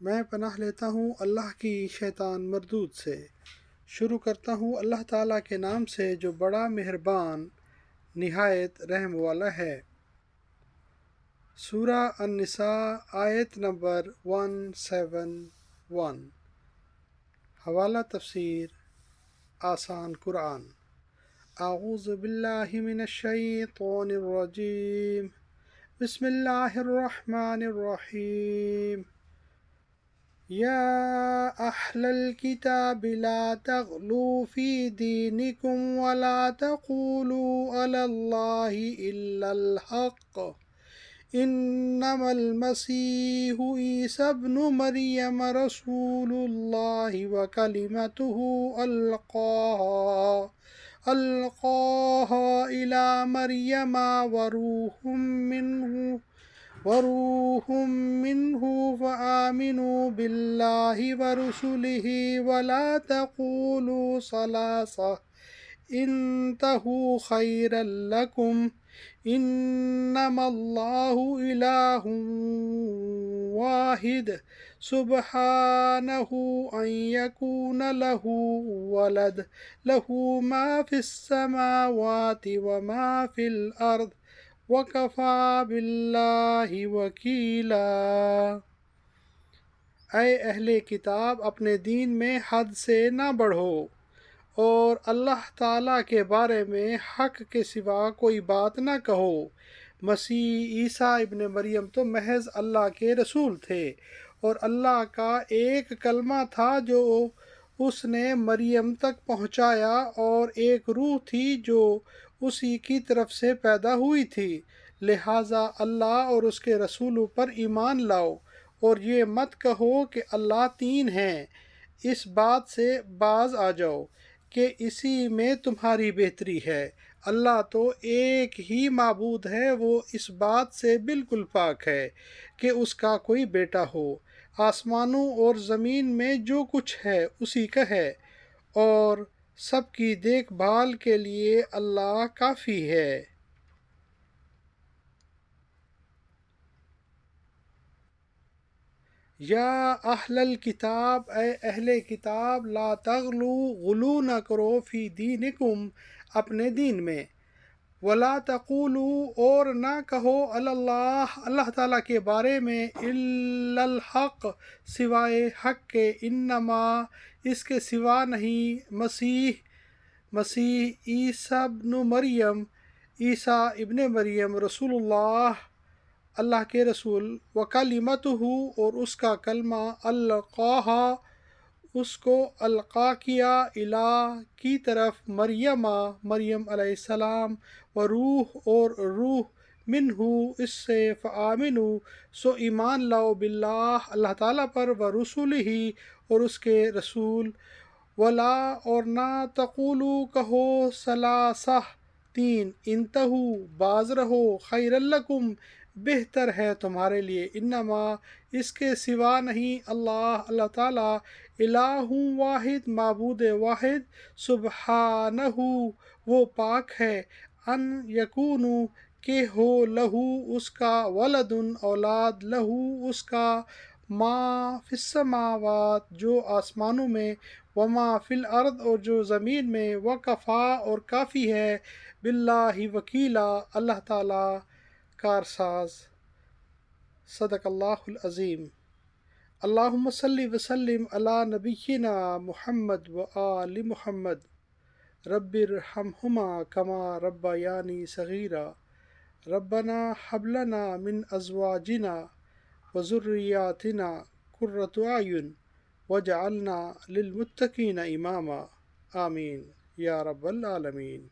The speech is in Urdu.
میں پناہ لیتا ہوں اللہ کی شیطان مردود سے۔ شروع کرتا ہوں اللہ تعالیٰ کے نام سے جو بڑا مہربان نہایت رحم والا ہے۔ سورہ النساء آیت نمبر 171۔ حوالہ تفسیر آسان قرآن۔ اعوذ باللہ من الشیطان الرجیم، بسم اللہ الرحمن الرحیم۔ یا اہل الکتاب لا تغلوا فی دینکم ولا تقولوا علی اللہ الا الحق، انما المسیح عیسی ابن مریم رسول اللہ وکلمتہ القاها الی مریم وروح منہ فآمنوا باللہ ورسلہ ولا تقولوا ثلاثہ انتہوا خیرا لکم انما اللہ الہ واحد سبحانہ ان یکون لہ ولد لہ ما فی السماوات وما فی الارض وَكَفَى بِاللَّهِ وَكِيلًا۔ اے اہل کتاب، اپنے دین میں حد سے نہ بڑھو اور اللہ تعالیٰ کے بارے میں حق کے سوا کوئی بات نہ کہو۔ مسیح عیسیٰ ابن مریم تو محض اللہ کے رسول تھے اور اللہ کا ایک کلمہ تھا جو اس نے مریم تک پہنچایا، اور ایک روح تھی جو اسی کی طرف سے پیدا ہوئی تھی۔ لہٰذا اللہ اور اس کے رسولوں پر ایمان لاؤ اور یہ مت کہو کہ اللہ تین ہیں۔ اس بات سے باز آ جاؤ کہ اسی میں تمہاری بہتری ہے۔ اللہ تو ایک ہی معبود ہے، وہ اس بات سے بالکل پاک ہے کہ اس کا کوئی بیٹا ہو۔ آسمانوں اور زمین میں جو کچھ ہے اسی کا ہے، اور سب کی دیکھ بھال کے لیے اللہ کافی ہے۔ یا اہل الکتاب، اے اہل کتاب، لا تغلو، غلو نہ کرو، فی دینکم، اپنے دین میں، ولا تقولو، اور نہ کہو، علی اللہ، اللہ تعالیٰ کے بارے میں، الا الحق، سوائے حق کے، انما، اس کے سوا نہیں، مسیح عیسیٰ ابن مریم، عیسیٰ ابن مریم، رسول اللہ، اللہ کے رسول، وکلمتہ، اور اس کا کلمہ، القاہا، اس کو القا کیا، الہ، کی طرف، مریم علیہ السلام، وروح، اور روح، منہ، اس سے، فآمنوا، سو ایمان لاؤ، باللہ، اللہ تعالیٰ پر، ورسلہ، اور اس کے رسول، ولا، اور نہ، تقولو، کہو، ثلاثہ، تین، انتہو، باز رہو، خیر لکم، بہتر ہے تمہارے لیے، انما، اس کے سوا نہیں، اللہ تعالیٰ، الہ واحد، معبود واحد، سبحانہ، وہ پاک ہے، ان یکون، کہ ہو، لہو، اس کا، ولد، اولاد، لہو، اس کا، ما فی السماوات، جو آسمانوں میں، وما فی الارض، اور جو زمین میں، وکفا، اور کافی ہے، باللہ وکیلا، اللہ تعالیٰ کارساز۔ صدق اللہ العظیم۔ اللہم صلی وسلم علی نبینا محمد وآل محمد، رب ارحمہما کما ربیانی صغیرا، ربنا ھب لنا من ازواجنا وذریاتنا قرۃ اعین واجعلنا للمتقین اماما، آمین یا رب العالمین۔